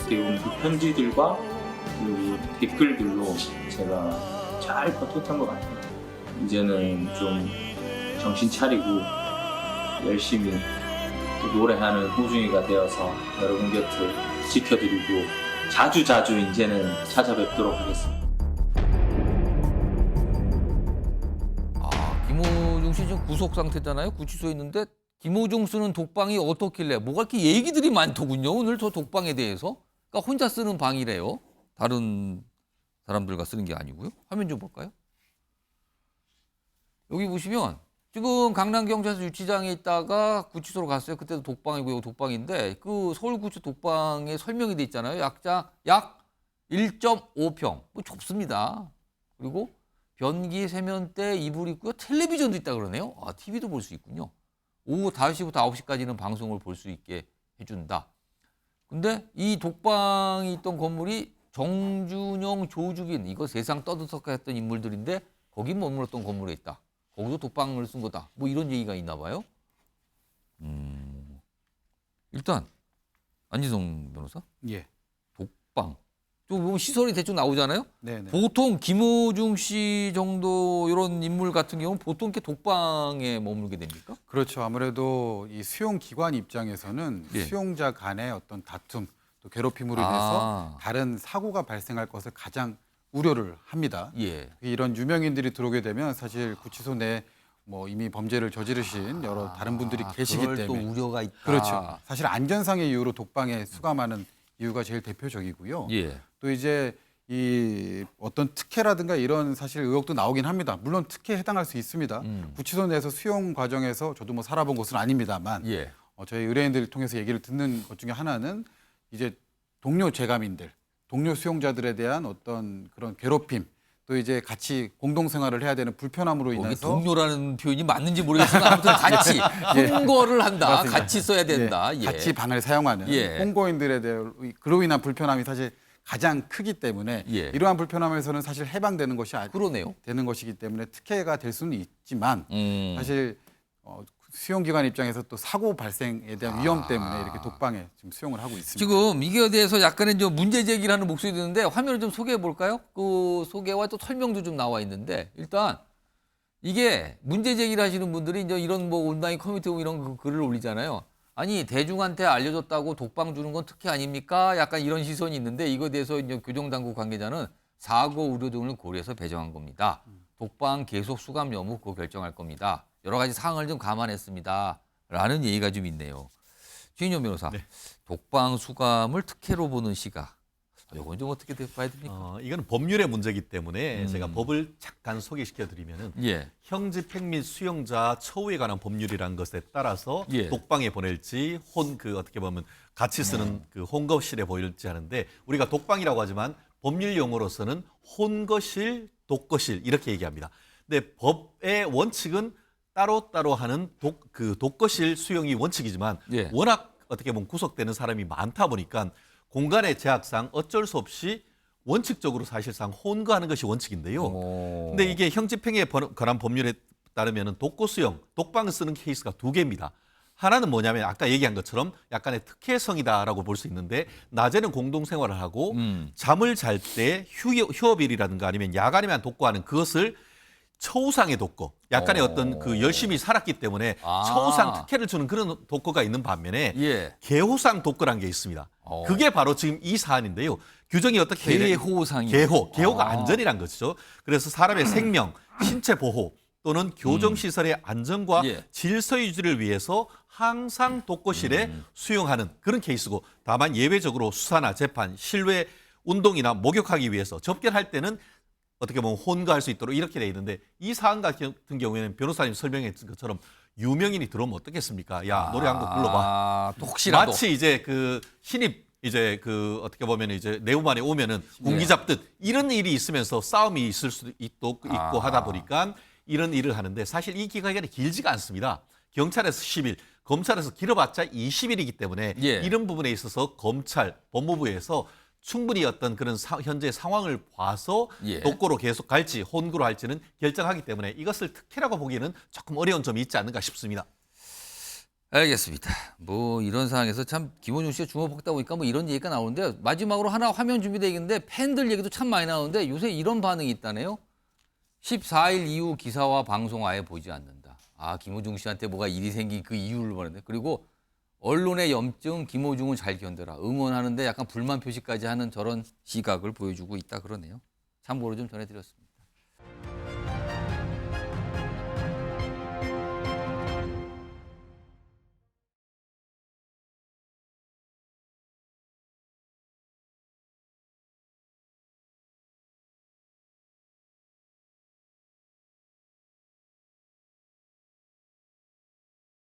어떻게 보면 그 편지들과 그 댓글들로 제가 잘 버텼던 것 같아요. 이제는 좀 정신 차리고 열심히 또 노래하는 호중이가 되어서 여러분 곁을 지켜드리고 자주자주 이제는 찾아뵙도록 하겠습니다. 김호중 씨 지금 구속 상태잖아요. 구치소에 있는데 김호중 쓰는 독방이 어떻길래 뭐가 이렇게 얘기들이 많더군요. 오늘 저 독방에 대해서. 그러니까 혼자 쓰는 방이래요. 다른 사람들과 쓰는 게 아니고요. 화면 좀 볼까요? 여기 보시면 지금 강남경찰서 유치장에 있다가 구치소로 갔어요. 그때도 독방이고 이거 독방인데 그 서울구치 독방에 설명이 돼 있잖아요. 약 1.5평. 뭐 좁습니다. 그리고 변기, 세면대, 이불 있고요. 텔레비전도 있다 그러네요. TV도 볼 수 있군요. 오후 5시부터 9시까지는 방송을 볼 수 있게 해준다. 근데 이 독방이 있던 건물이 정준영, 조주빈, 이거 세상 떠들썩해 했던 인물들인데 거기 머물렀던 건물에 있다. 거기도 독방을 쓴 거다. 뭐 이런 얘기가 있나 봐요. 일단 안지성 변호사. 예. 독방. 좀 보면 시설이 대충 나오잖아요. 네네. 보통 김호중 씨 정도 이런 인물 같은 경우는 보통 이렇게 독방에 머물게 됩니까? 그렇죠. 아무래도 이 수용 기관 입장에서는 예. 수용자 간의 어떤 다툼, 또 괴롭힘으로 인해서 아. 다른 사고가 발생할 것을 가장 우려를 합니다. 예. 이런 유명인들이 들어오게 되면 사실 구치소 내 뭐 이미 범죄를 저지르신 여러 다른 분들이 계시기 그럴 때문에 또 우려가 있다. 그렇죠. 사실 안전상의 이유로 독방에 수감하는 이유가 제일 대표적이고요. 예. 또 이제 이 어떤 특혜라든가 이런 사실 의혹도 나오긴 합니다. 물론 특혜에 해당할 수 있습니다. 구치소 내에서 수용 과정에서 저도 뭐 살아본 곳은 아닙니다만 예. 저희 의뢰인들을 통해서 얘기를 듣는 것 중에 하나는 이제 동료 재감인들, 동료 수용자들에 대한 어떤 그런 괴롭힘, 또 이제 같이 공동 생활을 해야 되는 불편함으로 거기 인해서 동료라는 표현이 맞는지 모르겠지만 아무튼 같이 혼거를 한다. 맞습니다. 같이 써야 된다. 예. 같이 방을 사용하는 예. 홍고인들에 대한 그로 인한 불편함이 사실 가장 크기 때문에 예. 이러한 불편함에서는 사실 해방되는 것이 그러네요. 되는 것이기 때문에 특혜가 될 수는 있지만 사실 수용기관 입장에서 또 사고 발생에 대한 위험 때문에 이렇게 독방에 지금 수용을 하고 있습니다. 지금 이거에 대해서 약간의 좀 문제 제기를 하는 목소리도 있는데 화면을 좀 소개해 볼까요? 그 소개와 또 설명도 좀 나와 있는데 일단 이게 문제 제기를 하시는 분들이 이제 이런 뭐 온라인 커뮤니티 이런 그 글을 올리잖아요. 아니 대중한테 알려줬다고 독방 주는 건 특혜 아닙니까? 약간 이런 시선이 있는데 이거에 대해서 이제 교정당국 관계자는 사고 우려 등을 고려해서 배정한 겁니다. 독방 계속 수감 여부 그거 결정할 겁니다. 여러 가지 사항을 좀 감안했습니다. 라는 얘기가 좀 있네요. 최인영 변호사, 네. 독방 수감을 특혜로 보는 시각. 이건 좀 어떻게 봐야 됩니까? 이거는 법률의 문제이기 때문에 제가 법을 잠깐 소개시켜 드리면은 예. 형집행 및 수용자 처우에 관한 법률이라는 것에 따라서 예. 독방에 보낼지 어떻게 보면 같이 쓰는 그 혼거실에 보낼지 하는데 우리가 독방이라고 하지만 법률 용어로서는 혼거실, 독거실 이렇게 얘기합니다. 근데 법의 원칙은 따로따로 하는 독거실 수용이 원칙이지만 예. 워낙 어떻게 보면 구속되는 사람이 많다 보니까 공간의 제약상 어쩔 수 없이 원칙적으로 사실상 혼거하는 것이 원칙인데요. 근데 이게 형집행에 관한 법률에 따르면 독거수용, 독방을 쓰는 케이스가 두 개입니다. 하나는 뭐냐면 아까 얘기한 것처럼 약간의 특혜성이다라고 볼 수 있는데 낮에는 공동생활을 하고 잠을 잘 때 휴업일이라든가 아니면 야간에만 독거하는 그것을 처우상의 독거, 약간의 어떤 그 열심히 살았기 때문에 처우상 특혜를 주는 그런 독거가 있는 반면에 예. 계호상 독거라는 게 있습니다. 그게 바로 지금 이 사안인데요. 규정이 어떻게 되냐? 계호상이요? 계호가 안전이란 것이죠. 그래서 사람의 생명, 신체 보호 또는 교정시설의 안전과 예. 질서 유지를 위해서 항상 독거실에 수용하는 그런 케이스고 다만 예외적으로 수사나 재판, 실외 운동이나 목욕하기 위해서 접견할 때는 어떻게 보면 혼거할 수 있도록 이렇게 돼 있는데 이 사안 같은 경우에는 변호사님 설명했던 것처럼 유명인이 들어오면 어떻겠습니까? 야 노래 한 곡 불러봐. 또 혹시라도. 마치 이제 그 신입 이제 그 어떻게 보면 이제 내후만에 오면은 군기 잡듯 이런 일이 있으면서 싸움이 있을 수도 있고 하다 보니까 이런 일을 하는데 사실 이 기간이 길지가 않습니다. 경찰에서 10일, 검찰에서 길어봤자 20일이기 때문에 예. 이런 부분에 있어서 검찰, 법무부에서 충분히 어떤 그런 현재 상황을 봐서 예. 독거로 계속 갈지 혼거로 할지는 결정하기 때문에 이것을 특혜라고 보기에는 조금 어려운 점이 있지 않는가 싶습니다. 알겠습니다. 뭐 이런 상황에서 참 김호중 씨가 주목받다 보니까 뭐 이런 얘기가 나오는데 마지막으로 하나 화면 준비되어 있는데 팬들 얘기도 참 많이 나오는데 요새 이런 반응이 있다네요. 14일 이후 기사와 방송 아예 보지 않는다. 아, 김호중 씨한테 뭐가 일이 생긴 그 이유를 말하는데 그리고 언론의 염증 김호중은 잘 견뎌라. 응원하는데 약간 불만 표시까지 하는 저런 시각을 보여주고 있다 그러네요. 참고로 좀 전해드렸습니다.